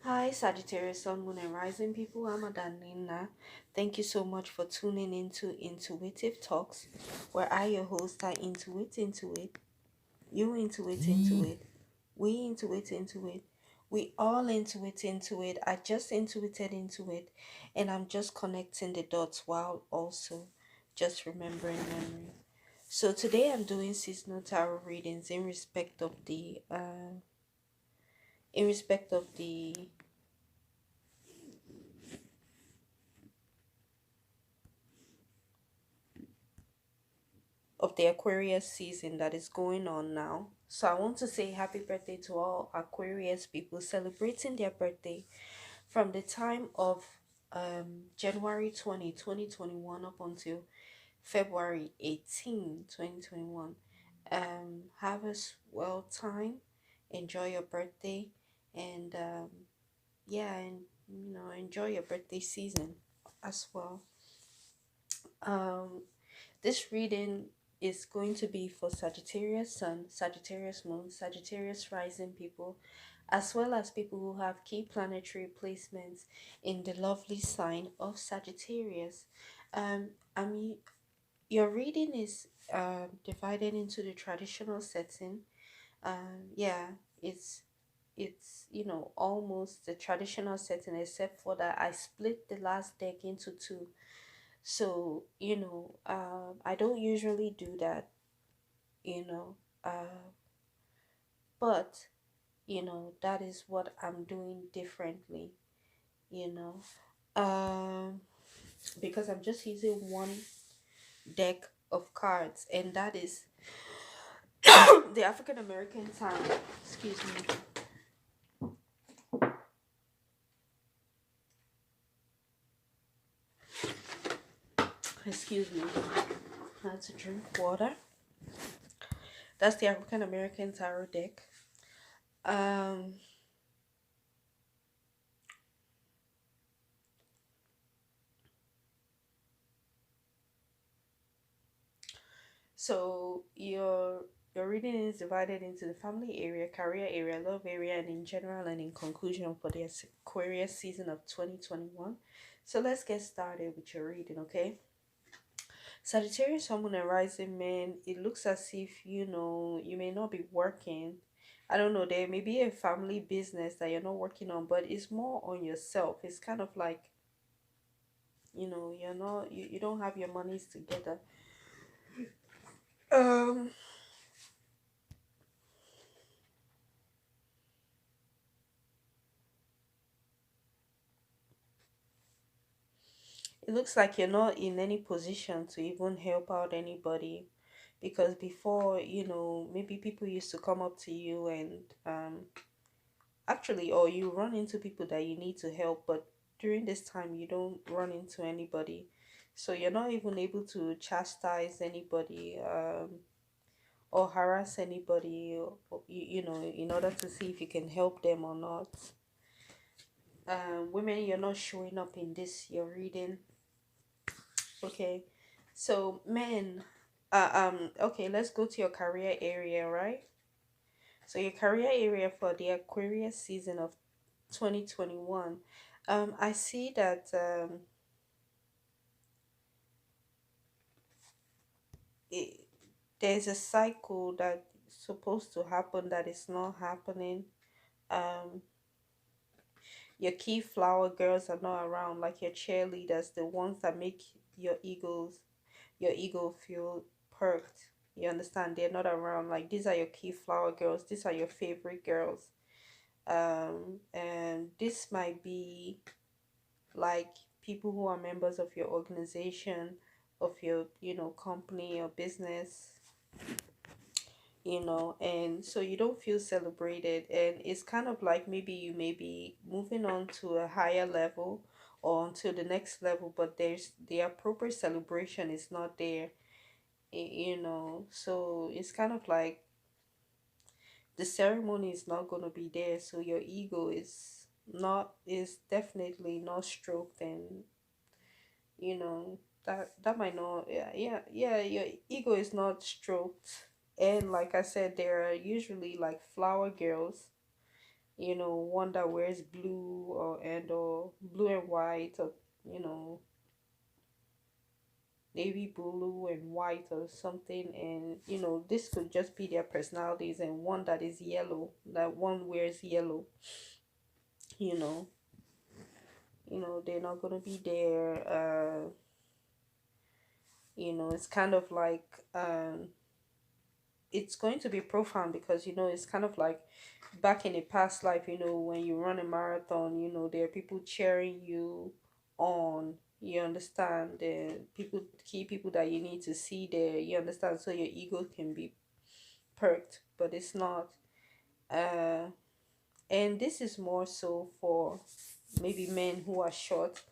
Hi, Sagittarius, Sun, Moon, and Rising people. I'm Adanina. Thank you so much for tuning into Intuitive Talks, where I, your host, I intuit into it, you intuit into it, we intuit into it, we all intuit into it. I just intuited into it, and I'm just connecting the dots while also just remembering memory. So today I'm doing seasonal tarot readings in respect of the Aquarius season that is going on now. So I want to say happy birthday to all Aquarius people celebrating their birthday from the time of January 2021 up until February 18, 2021. Have a well time, enjoy your birthday, and yeah, and enjoy your birthday season as well. Um, this reading is going to be for Sagittarius Sun, Sagittarius Moon, Sagittarius Rising people, as well as people who have key planetary placements in the lovely sign of Sagittarius. I mean, your reading is divided into the traditional setting. Yeah, it's almost the traditional setting, except for that I split the last deck into two. So I don't usually do that, you know but that is what I'm doing differently, you know um because I'm just using one deck of cards, and that is the African American Tarot. Excuse me. Excuse me. I had to drink water. That's the African American Tarot deck. um So your reading is divided into the family area, career area, love area, and in general and in conclusion for the Aquarius season of 2021. So let's get started with your reading, okay? Sagittarius, Sun, and Rising Man, it looks as if you may not be working. I don't know, there may be a family business that you're not working on, but it's more on yourself. It's kind of like, you're not you don't have your monies together. Um it looks like you're not in any position to even help out anybody, because before, maybe people used to come up to you and actually, or you run into people that you need to help, but during this time you don't run into anybody, so you're not even able to chastise anybody, or harass anybody, or in order to see if you can help them or not. Women, you're not showing up in this you're reading. Okay, so men, okay, let's go to your career area, right? So your career area for the Aquarius season of 2021. I see that it, there's a cycle that's supposed to happen that is not happening. Um, your key flower girls are not around, like your cheerleaders, the ones that make your ego feel perked. You understand? They're not around. Like, these are your key flower girls. These are your favorite girls. And this might be like people who are members of your organization, of your company or business. And so you don't feel celebrated, and it's kind of like maybe you may be moving on to a higher level or onto the next level, but there's the appropriate celebration is not there. So it's kind of like the ceremony is not going to be there, so your ego is definitely not stroked, and that might not, yeah, your ego is not stroked. And like I said, there are usually like flower girls, one that wears blue or blue and white, or you know navy blue and white or something. And this could just be their personalities. And one that is yellow, that one wears yellow, you know they're not gonna be there. It's kind of like, it's going to be profound, because it's kind of like back in a past life. When you run a marathon, there are people cheering you on. You understand? The key people that you need to see there. You understand? So your ego can be perked, but it's not. uh and this is more so for maybe men who are short,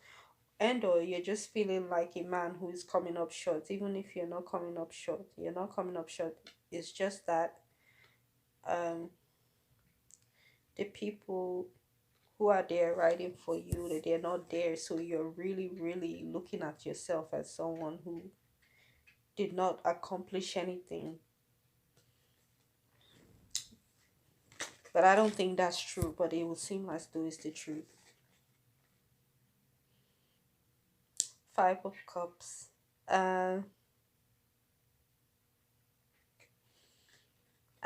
and or you're just feeling like a man who is coming up short. Even if you're not coming up short, you're not coming up short. It's just that, um the people who are there writing for you, that they're not there, so you're really really looking at yourself as someone who did not accomplish anything. But I don't think that's true, but it would seem as though it's the truth. Five of Cups. I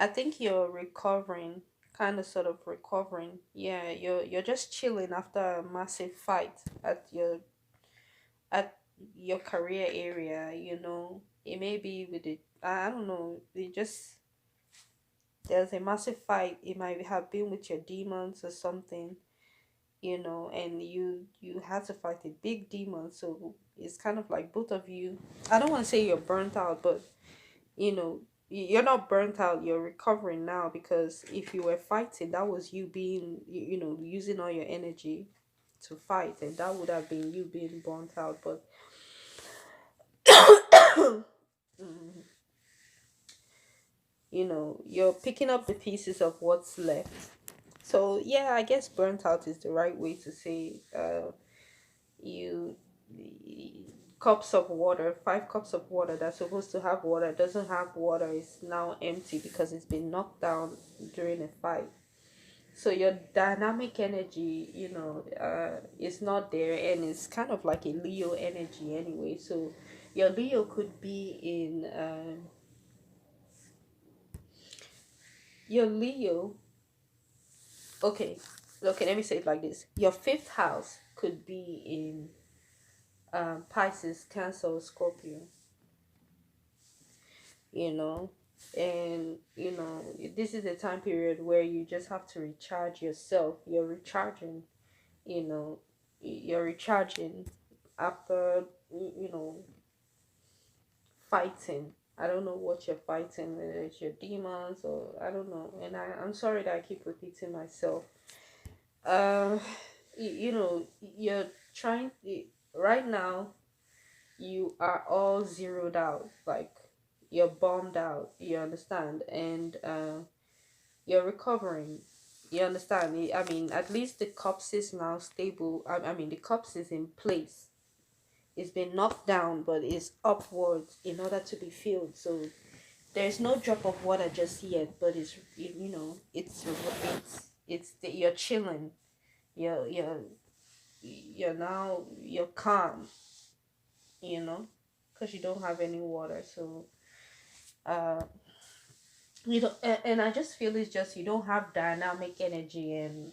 think you're recovering, kind of sort of recovering. Yeah, you're just chilling after a massive fight at your career area. It may be with it. I don't know. It just There's a massive fight. It might have been with your demons or something. And you had to fight a big demon. So it's kind of like both of you. I don't want to say you're burnt out, but you know you're not burnt out, you're recovering now. Because if you were fighting, that was you being, using all your energy to fight, and that would have been you being burnt out. But mm, you're picking up the pieces of what's left. So yeah, I guess burnt out is the right way to say. You Cups of water, 5 cups of water that's supposed to have water, doesn't have water, is now empty because it's been knocked down during a fight. So your dynamic energy, is not there, and it's kind of like a Leo energy anyway. So your Leo could be in, your Leo. Okay, okay, let me say it like this: your fifth house could be in, Pisces, Cancer, or Scorpio. you know and this is a time period where you just have to recharge yourself. You're recharging, you know you're recharging after, fighting. I don't know what you're fighting, whether it's your demons or I don't know. And I'm sorry that I keep repeating myself. um you're trying, right now you are all zeroed out, like you're bombed out, you understand? And you're recovering, you understand? I mean, at least the cups is now stable. I mean, the cups is in place. It's been knocked down, but it's upwards in order to be filled. So there's no drop of water just yet, but it's, you're chilling. You're now, you're calm, because you don't have any water. So uh and I just feel it's just you don't have dynamic energy. And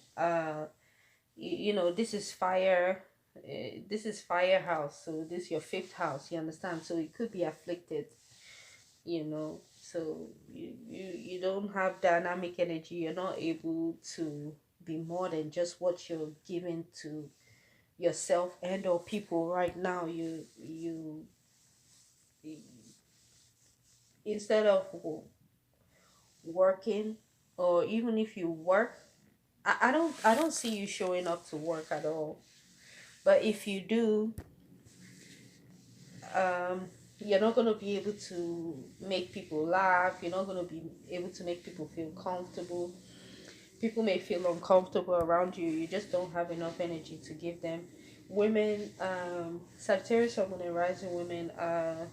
this is fire. This is fire house, so this is your fifth house, you understand? So it could be afflicted. So you don't have dynamic energy. You're not able to be more than just what you're giving to yourself and or people right now. You instead of working, or even if you work, I don't see you showing up to work at all. But if you do, um you're not going to be able to make people laugh. You're not going to be able to make people feel comfortable. People may feel uncomfortable around you. You just don't have enough energy to give them. Women, Sagittarius, Sun, and rising women, uh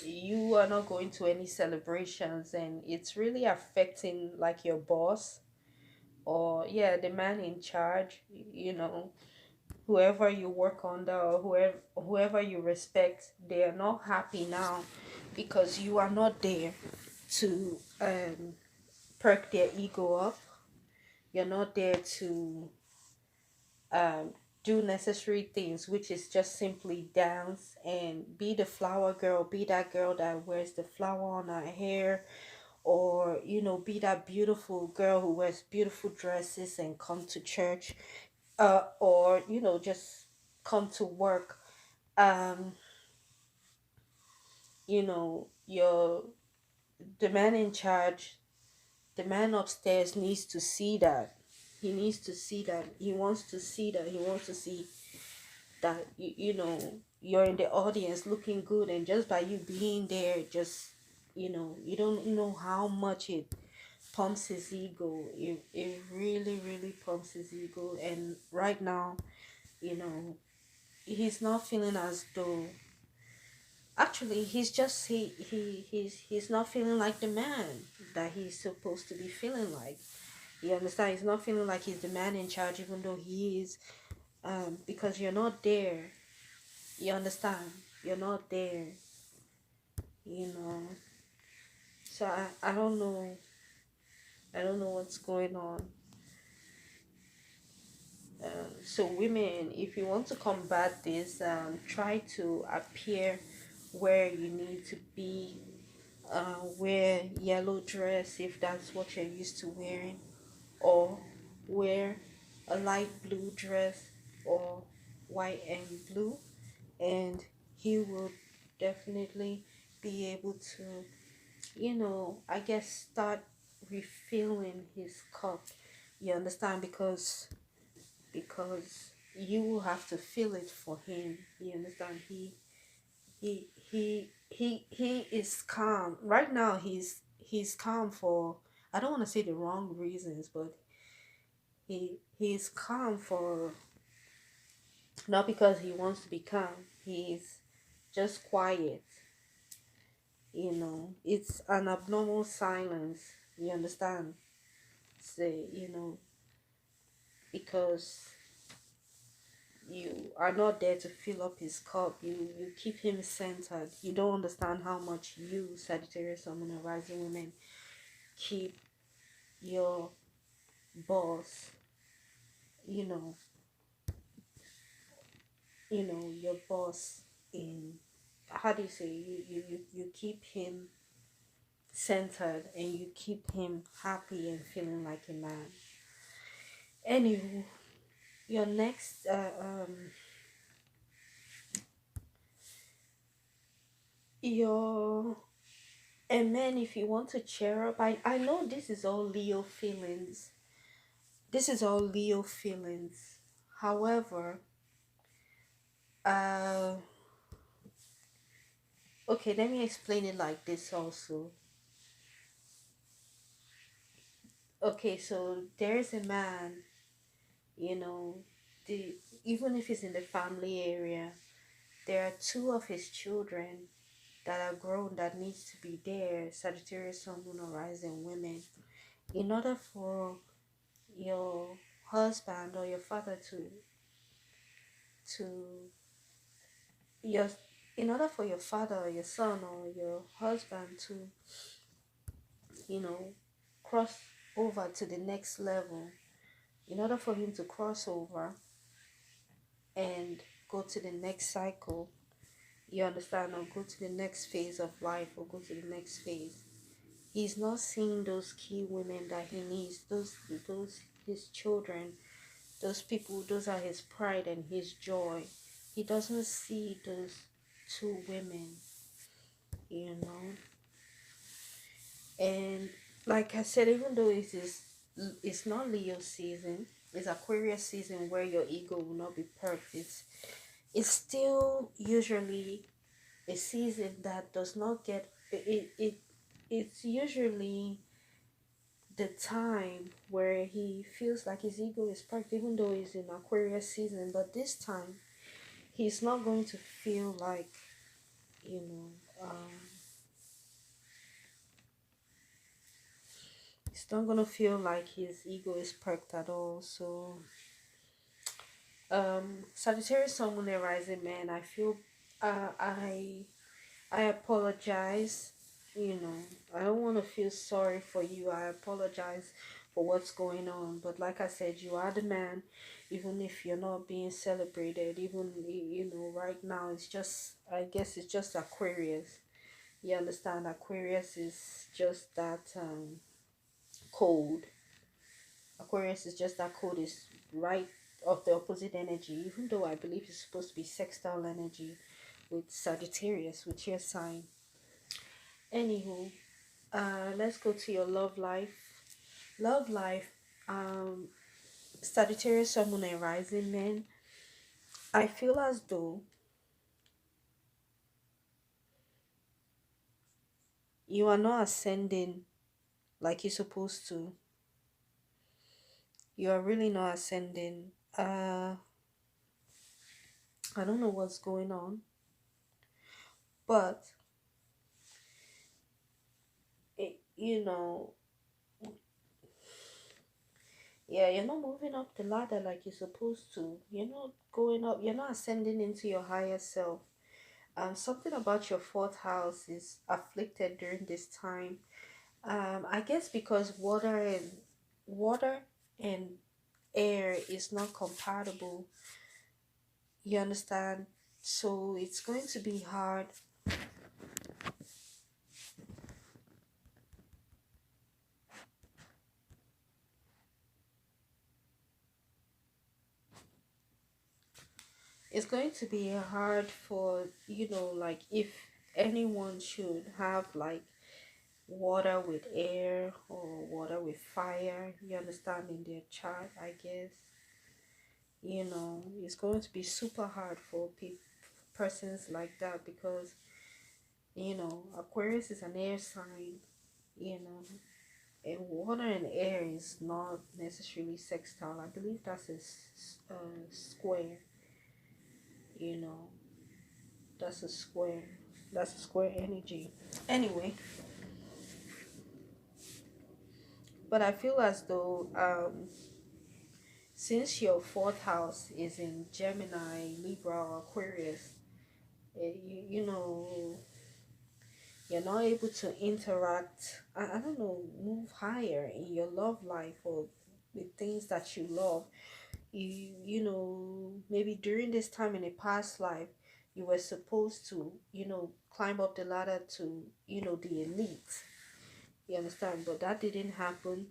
you are not going to any celebrations, and it's really affecting like your boss, or yeah, the man in charge, whoever you work under, or whoever you respect. They are not happy now because you are not there to perk their ego up. You're not there to um, do necessary things, which is just simply dance and be the flower girl, be that girl that wears the flower on her hair, or be that beautiful girl who wears beautiful dresses and come to church, or just come to work. um your the man in charge, the man upstairs needs to see that. He needs to see that. He wants to see that. He wants to see that you're in the audience looking good, and just by you being there, just you don't know how much it pumps his ego. It really, really pumps his ego. And right now, you know he's not feeling as though, actually he's just he's not feeling like the man that he's supposed to be feeling like. You understand? He's not feeling like he's the man in charge, even though he is. Because you're not there. You understand? You're not there. you know so I don't know. I don't know what's going on. So women, if you want to combat this, try to appear where you need to be. Wear yellow dress if that's what you're used to wearing, or wear a light blue dress, or white and blue, and he will definitely be able to, I guess, start refilling his cup. You understand? Because you will have to fill it for him. You understand? He is calm right now. He's calm for, I don't want to say the wrong reasons, but he's calm for, not because he wants to be calm. He's just quiet. It's an abnormal silence. You understand? Say, because you are not there to fill up his cup. You keep him centered. You don't understand how much you, Sagittarius, Sun, Moon, and Rising women, keep your boss, you know, your boss in, how do you say, you keep him centered, and you keep him happy and feeling like a man. Anywho, your next your and then if you want to cheer up, I know this is all Leo feelings. This is all Leo feelings. However, uh okay, let me explain it like this also. Okay, so there's a man, you know, the even if he's in the family area, there are two of his children that are grown that needs to be there, Sagittarius, Sun, Moon, or Rising women, in order for your husband or your father to your in order for your father or your son or your husband to, you know, cross over to the next level, in order for him to cross over and go to the next cycle, you understand, or go to the next phase of life, or go to the next phase, he's not seeing those key women that he needs, those his children, those people, those are his pride and his joy. He doesn't see those two women, you know. And like I said, even though it's not Leo season, it's Aquarius season where your ego will not be perked. It's still usually a season that does not get it's usually the time where he feels like his ego is perked, even though he's in Aquarius season. But this time he's not going to feel like, you know, It's not gonna feel like his ego is perked at all. So Sagittarius Sun Moon and Rising, man, I feel I apologize. You know, I don't want to feel sorry for you. I apologize for what's going on. But like I said, you are the man, even if you're not being celebrated. Even, you know, right now, it's just, I guess it's just Aquarius. You understand? Aquarius is just that cold. Aquarius is just that cold. Is right of the opposite energy, even though I believe it's supposed to be sextile energy with Sagittarius, with your sign. Anywho, let's go to your love life. Love life. Um, Sagittarius, Sun, Moon, and Rising, man. I feel as though you are not ascending like you're supposed to. You are really not ascending. I don't know what's going on, but you know, yeah, you're not moving up the ladder like you're supposed to. You're not going up. You're not ascending into your higher self. Something about your fourth house is afflicted during this time. I guess because water and air is not compatible. You understand? So it's going to be hard. It's going to be hard for, you know, like if anyone should have like water with air or water with fire, you understand, in their chart, I guess. You know, it's going to be super hard for persons like that because, you know, Aquarius is an air sign, you know, and water and air is not necessarily sextile. I believe that's a square, you know, that's a square. That's a square energy. Anyway, but I feel as though since your fourth house is in Gemini, Libra, or Aquarius, you know, you're not able to interact, I don't know, move higher in your love life or with things that you love. You know, maybe during this time in a past life, you were supposed to, you know, climb up the ladder to, you know, the elite. You understand? But that didn't happen,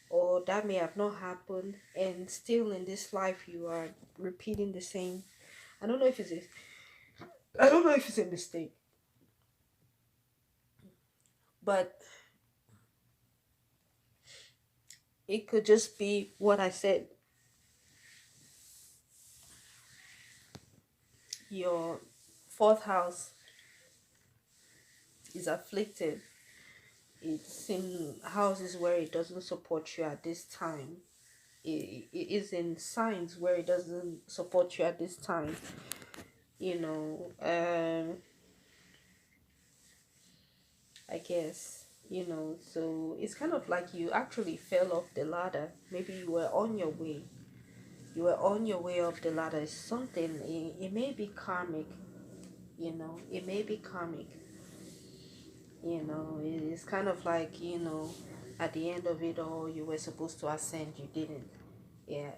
or that may have not happened, and still in this life you are repeating the same. I don't know if it's a, I don't know if it's a mistake, but it could just be what I said. Your fourth house is afflicted. It's in houses where it doesn't support you at this time. It is in signs where it doesn't support you at this time. You know, I guess, you know, so it's kind of like you actually fell off the ladder. Maybe you were on your way. You were on your way up the ladder. It's something, it may be karmic, you know, it may be karmic. You know, it's kind of like, you know, at the end of it all, you were supposed to ascend, you didn't. Yeah,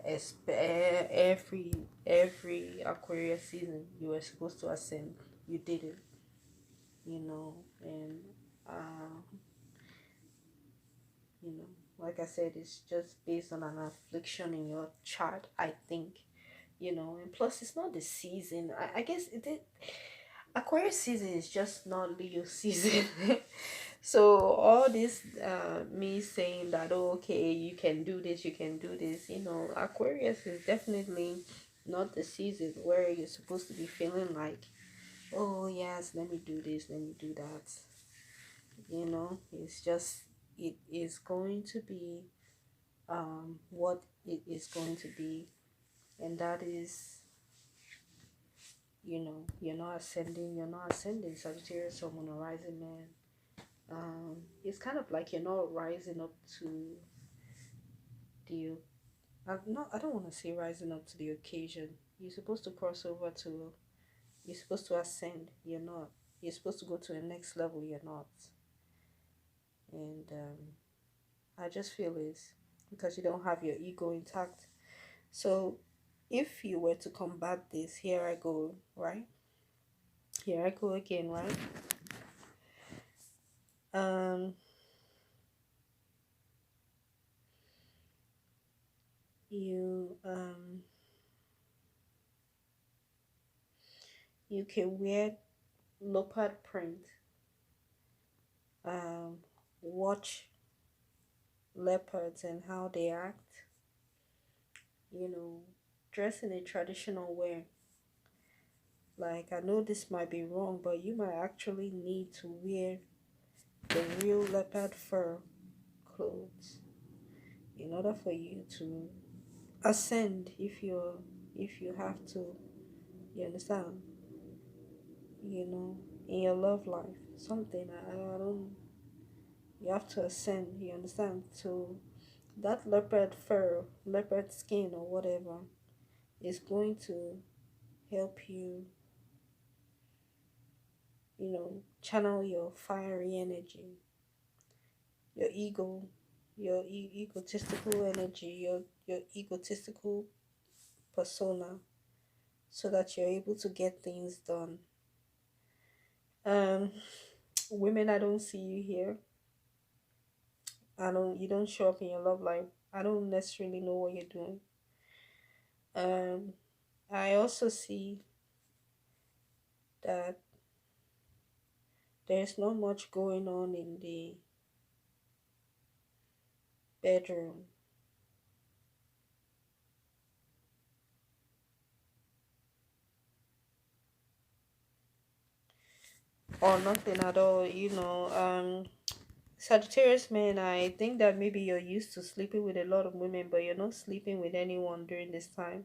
every Aquarius season, you were supposed to ascend, you didn't. You know, and uh, you know, like I said, it's just based on an affliction in your chart, I think. You know, and plus, it's not the season. I guess Aquarius season is just not Leo season. So all this me saying that, oh, okay, you can do this, you can do this, you know, Aquarius is definitely not the season where you're supposed to be feeling like, oh yes, let me do this, let me do that. You know, it's just, it is going to be what it is going to be, and that is, you know, you're not ascending, Sagittarius, someone, a rising man. It's kind of like you're not rising up to the I don't want to say rising up to the occasion. You're supposed to cross over to, you're supposed to ascend. You're not. You're supposed to go to the next level. You're not. And I just feel it's because you don't have your ego intact. So if you were to combat this, here I go, right? Here I go again, right? Um, you you can wear leopard print. Um, watch leopards and how they act. You know, dress in a traditional way. Like I know this might be wrong, but you might actually need to wear the real leopard fur clothes in order for you to ascend if you have to. You understand? You know, in your love life, something I don't. You have to ascend. You understand? So that leopard fur, leopard skin, or whatever is going to help you. You know, channel your fiery energy, your ego, your egotistical energy, your egotistical persona, so that you're able to get things done. Um, women, I don't see you here. I don't. You don't show up in your love life. I don't necessarily know what you're doing. Um, I also see that there's not much going on in the bedroom, or nothing at all. Sagittarius men, I think that maybe you're used to sleeping with a lot of women, but you're not sleeping with anyone during this time.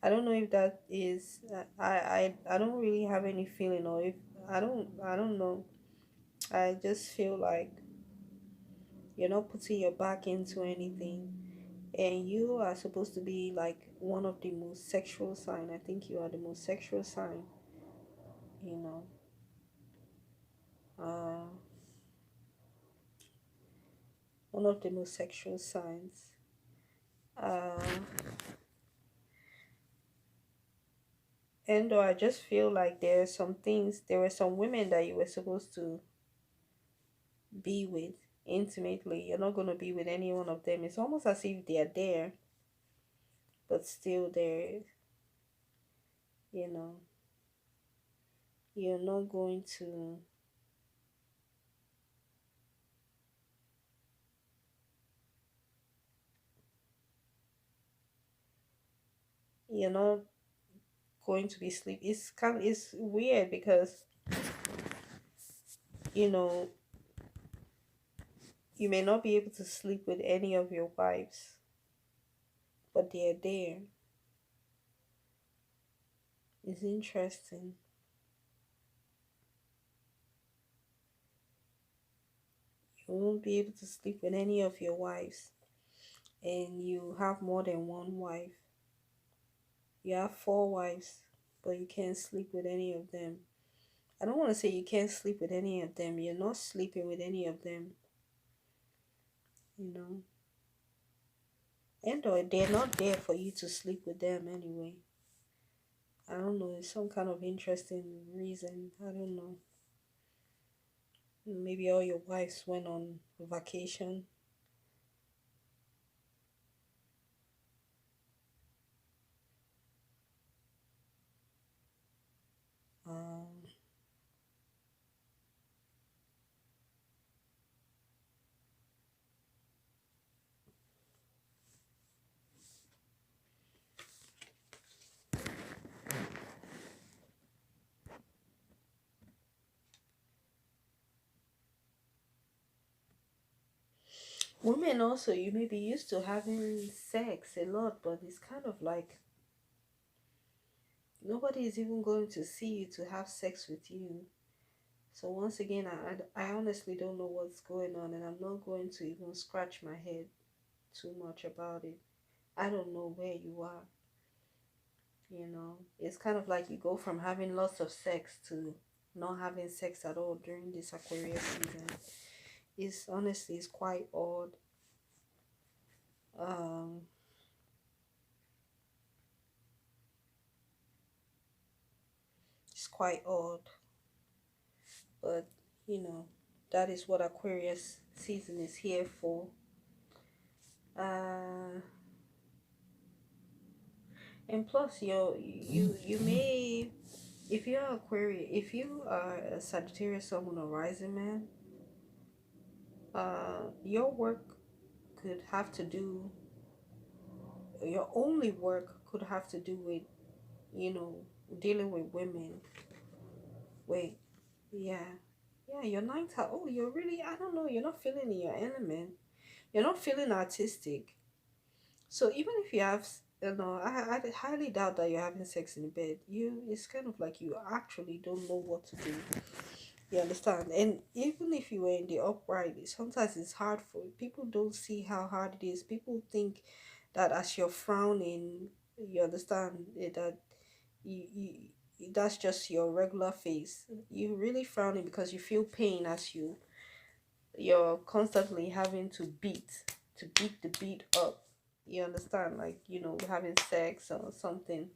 I don't know if that is. I don't really have any feeling, or if I don't know. I just feel like you're not putting your back into anything, and you are supposed to be like one of the most sexual sign. I think you are the most sexual sign. You know, uh, one of the most sexual signs. Uh, and I just feel like there are some things. There were some women that you were supposed to be with intimately. You're not gonna be with any one of them. It's almost as if they are there, but still there. You know, you're not going to. You're not going to be sleep. It's weird because you know you may not be able to sleep with any of your wives, but they're there. It's interesting. You won't be able to sleep with any of your wives, and you have more than one wife. You have four wives, but you can't sleep with any of them. I don't want to say you can't sleep with any of them. You're not sleeping with any of them, you know. And or they're not there for you to sleep with them anyway. I don't know. It's some kind of interesting reason. I don't know. Maybe all your wives went on vacation. Um, Women also, you may be used to having sex a lot, but it's kind of like nobody is even going to see you to have sex with you. So once again, I honestly don't know what's going on, and I'm not going to even scratch my head too much about it. I don't know where you are. It's kind of like you go from having lots of sex to not having sex at all during this Aquarius season. It's honestly, it's quite odd. Um, it's quite odd, but you know, that is what Aquarius season is here for. Uh, and plus, you may, if you're Aquarius, if you are a Sagittarius, someone or rising man, your work could have to do, your only work could have to do with, you know, dealing with women. Wait, yeah, yeah, your ninth house. Oh, you're really, I don't know, you're not feeling in your element. You're not feeling artistic. So even if you have, I highly doubt that you're having sex in bed. It's kind of like you actually don't know what to do. You understand? And even if you were in the upright, sometimes it's hard for people. Don't see how hard it is. People think that as you're frowning, you understand that you that's just your regular face. You're really frowning because you feel pain as you're constantly having to beat the beat up. You understand, like having sex or something.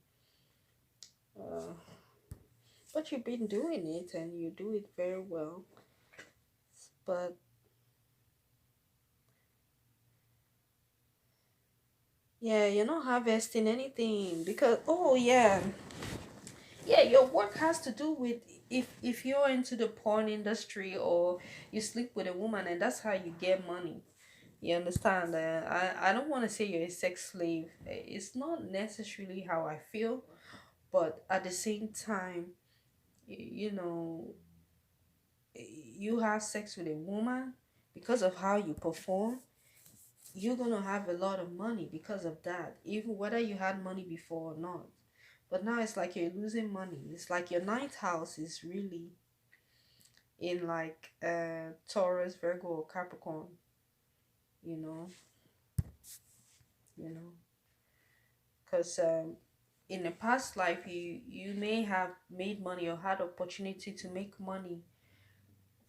Uh, but you've been doing it and you do it very well. But yeah, you're not harvesting anything because yeah, your work has to do with if you're into the porn industry or you sleep with a woman and that's how you get money. You understand? I don't want to say you're a sex slave. It's not necessarily how I feel, but at the same time, you know, you have sex with a woman because of how you perform. You're gonna have a lot of money because of that, even whether you had money before or not. But now it's like you're losing money. It's like your ninth house is really in like Taurus, Virgo, or Capricorn. You know, you know, because in a past life you may have made money or had opportunity to make money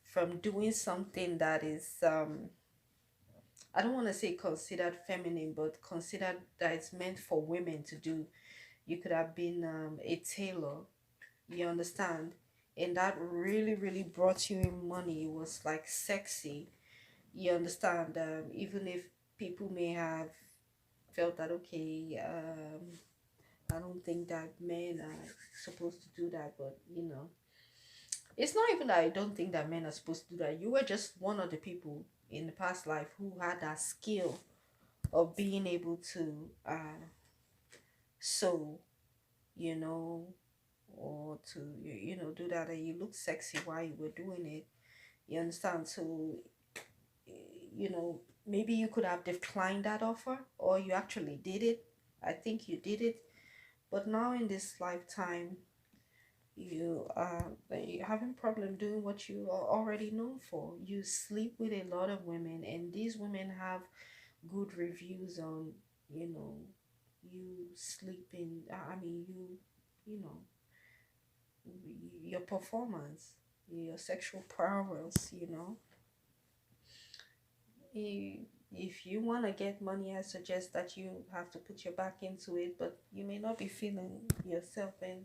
from doing something that is I don't want to say considered feminine, but considered that it's meant for women to do. You could have been a tailor, you understand, and that really really brought you in money. It was like sexy, you understand. Even if people may have felt that okay, I don't think that men are supposed to do that, but it's not even that I don't think that men are supposed to do that. You were just one of the people in the past life who had that skill of being able to sew, you know, or to do that, and you look sexy while you were doing it. You understand? So maybe you could have declined that offer, or you actually did it. I think you did it, but now in this lifetime you're having problem doing what you are already known for. You sleep with a lot of women, and these women have good reviews on you know you sleeping. I mean, you know your performance, your sexual prowess. If you want to get money, I suggest that you have to put your back into it, but you may not be feeling yourself. And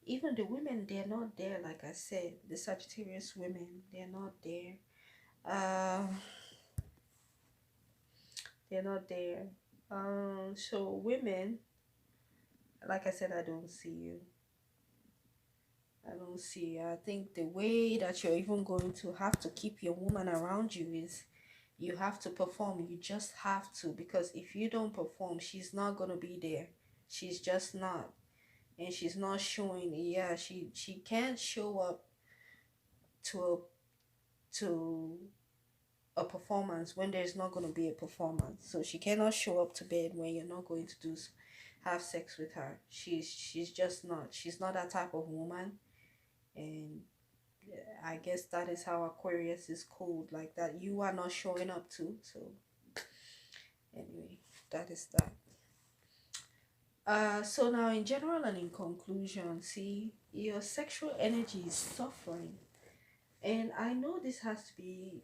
even the women, they're not there. Like I said, the Sagittarius women, they're not there. uh they're not there. So women, like I said, I don't see you. I think the way that you're even going to have to keep your woman around you is you have to perform. You just have to, because if you don't perform, she's not going to be there. She's just not. And she's not showing. Yeah, she can't show up to to a performance when there's not going to be a performance. So she cannot show up to bed when you're not going to have sex with her. She's just not. She's not that type of woman. And I guess that is how Aquarius is called, like that you are not showing up to. So anyway, that is that. So now in general and in conclusion, see, your sexual energy is suffering. And I know this has to be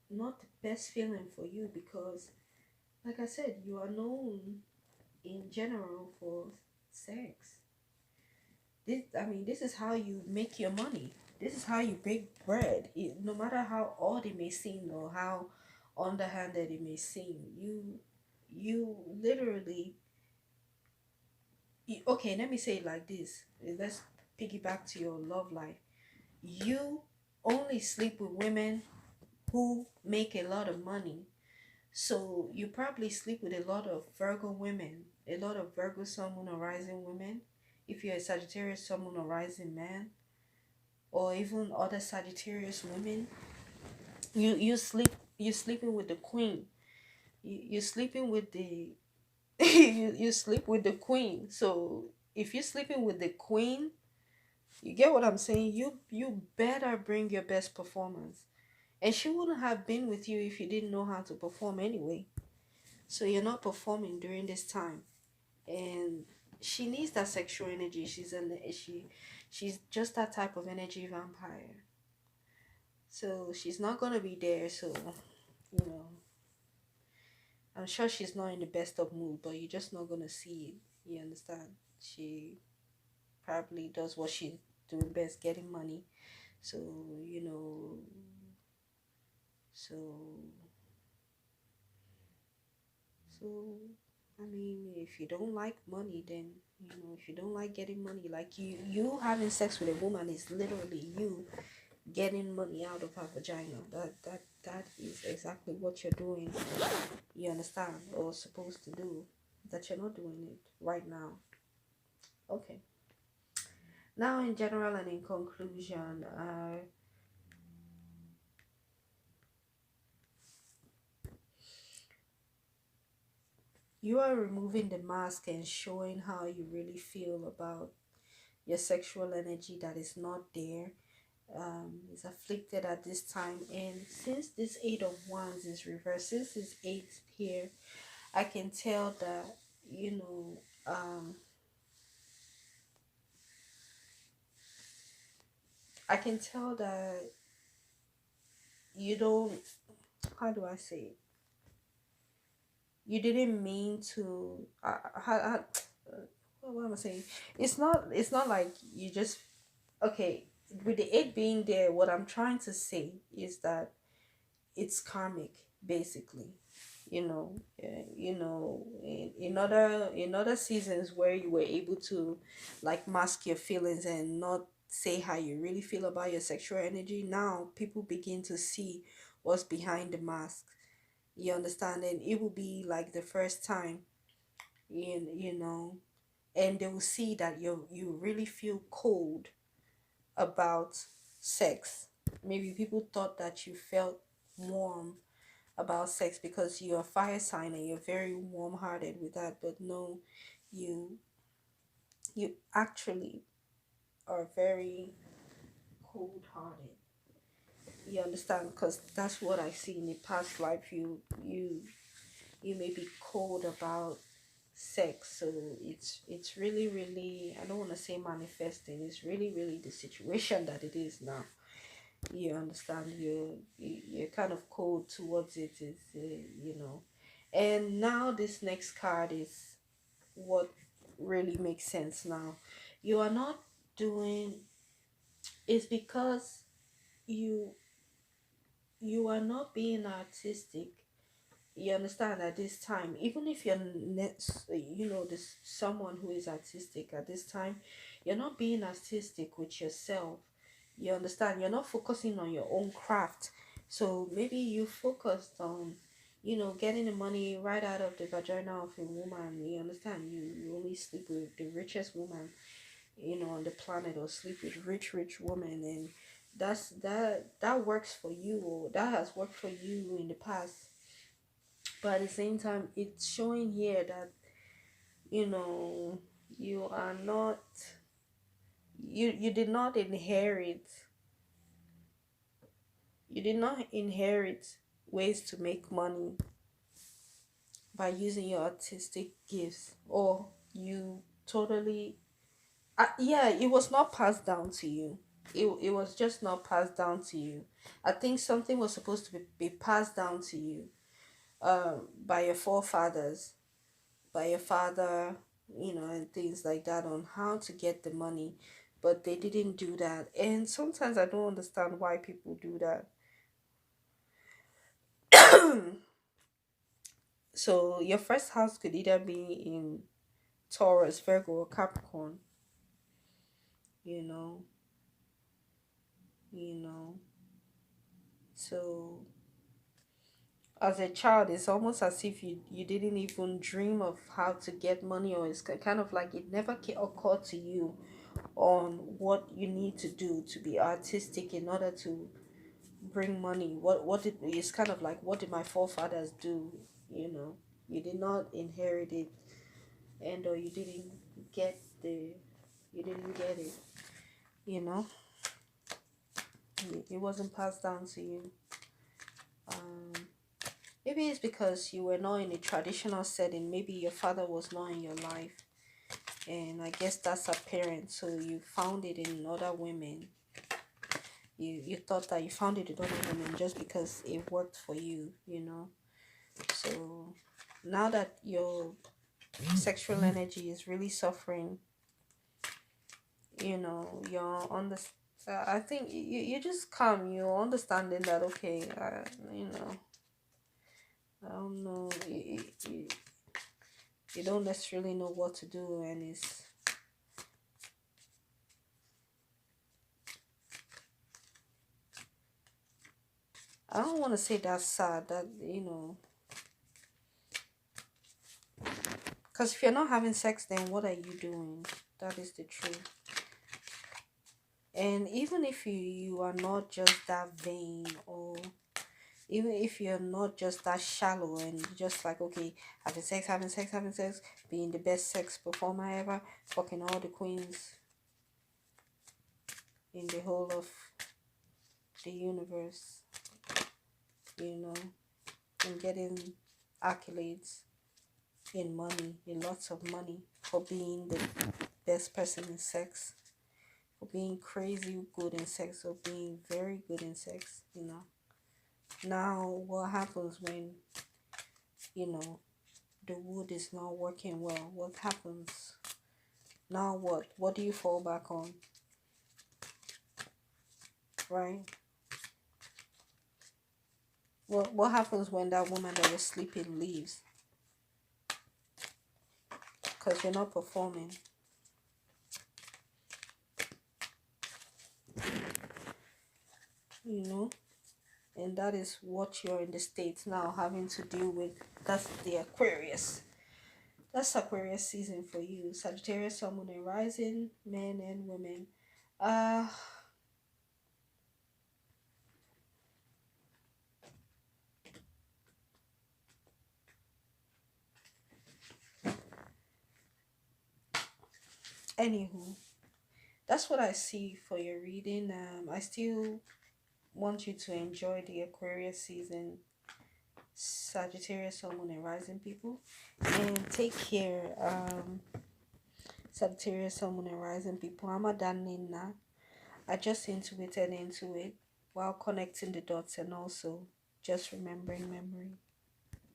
not the best feeling for you because, like I said, you are known in general for sex. This is how you make your money. This is how you break bread. No matter how odd it may seem or how underhanded it may seem, you literally, okay, let me say it like this. Let's piggyback to your love life. You only sleep with women who make a lot of money. So you probably sleep with a lot of Virgo women, a lot of Virgo Sun, Moon, or Rising women. If you're a Sagittarius, Sun, Moon, or Rising man, or even other Sagittarius women, you sleeping with the queen. You sleeping with the you sleep with the queen. So if you're sleeping with the queen, you get what I'm saying. You better bring your best performance. And she wouldn't have been with you if you didn't know how to perform anyway. So you're not performing during this time, and she needs that sexual energy. She's just that type of energy vampire. So she's not gonna be there. So you know, I'm sure she's not in the best of mood, but you're just not gonna see it. You understand? She probably does what she's doing best, getting money. So you know, so So, if you don't like money, then if you don't like getting money, like you having sex with a woman is literally you getting money out of her vagina. That is exactly what you're doing. You understand, or supposed to do. That you're not doing it right now. Okay. Now, in general and in conclusion, you are removing the mask and showing how you really feel about your sexual energy that is not there, is afflicted at this time. And since this Eight of Wands is reversed, since this eight here, I can tell that I can tell that you don't, how do I say it, you didn't mean to, what am I saying, it's not like you just, okay, with the eight being there, what I'm trying to say is that it's karmic, basically. In other seasons where you were able to like mask your feelings and not say how you really feel about your sexual energy, now people begin to see what's behind the mask. You understand? And it will be like the first time, you know and they will see that you really feel cold about sex. Maybe people thought that you felt warm about sex because you're a fire sign and you're very warm-hearted with that, but no, you you actually are very cold-hearted. You understand? Because that's what I see in the past life. You may be cold about sex. So it's really, really, I don't want to say manifesting, it's really, really the situation that it is now. You understand? You're kind of cold towards it, is and now this next card is what really makes sense now. You are not doing, it's because you you are not being artistic. You understand? At this time, even if you're this someone who is artistic at this time, you're not being artistic with yourself. You understand? You're not focusing on your own craft. So maybe you focused on getting the money right out of the vagina of a woman. You understand? You only sleep with the richest woman on the planet, or sleep with rich woman, and that works for you, or that has worked for you in the past. But at the same time, it's showing here that you know you are not, you did not inherit You did not inherit ways to make money by using your artistic gifts, or you totally yeah, it was not passed down to you. It was just not passed down to you. I think something was supposed to be passed down to you by your forefathers, by your father, and things like that, on how to get the money. But they didn't do that. And sometimes I don't understand why people do that. So your first house could either be in Taurus, Virgo, or Capricorn, you know, you know. So as a child, it's almost as if you didn't even dream of how to get money, or it's kind of like it never occurred to you on what you need to do to be artistic in order to bring money. What did it's kind of like, what did my forefathers do? You know, you did not inherit it, and or you didn't get the you didn't get it. You know, it wasn't passed down to you. Um, Maybe it's because you were not in a traditional setting. Maybe your father was not in your life, and I guess that's apparent. So you found it in other women. You thought that you found it in other women just because it worked for you. So now that your sexual energy is really suffering, you're on the. I think you just come. You're understanding that, okay. I don't know. You don't necessarily know what to do, and I don't want to say that's sad, that because if you're not having sex, then what are you doing? That is the truth. And even if you are not just that vain, or even if you're not just that shallow, and you're just like, okay, having sex, being the best sex performer ever, fucking all the queens in the whole of the universe, you know, and getting accolades in money, in lots of money, for being the best person in sex, for being crazy good in sex, or being very good in sex. Now, what happens when, you know, the wood is not working well? What happens? Now what? What do you fall back on? Right? What happens when that woman that was sleeping leaves? Because you're not performing. You know? And that is what you're in the States now having to deal with. That's the Aquarius. That's Aquarius season for you. Sagittarius, Sun, Moon, and Rising, men and women. Uh, Anywho, that's what I see for your reading. I still want you to enjoy the Aquarius season, Sagittarius, Sun, Moon, and Rising people, and take care. Sagittarius, Sun, Moon, and Rising people. I'm a Danina. I just intuited into it while connecting the dots, and also just remembering memory.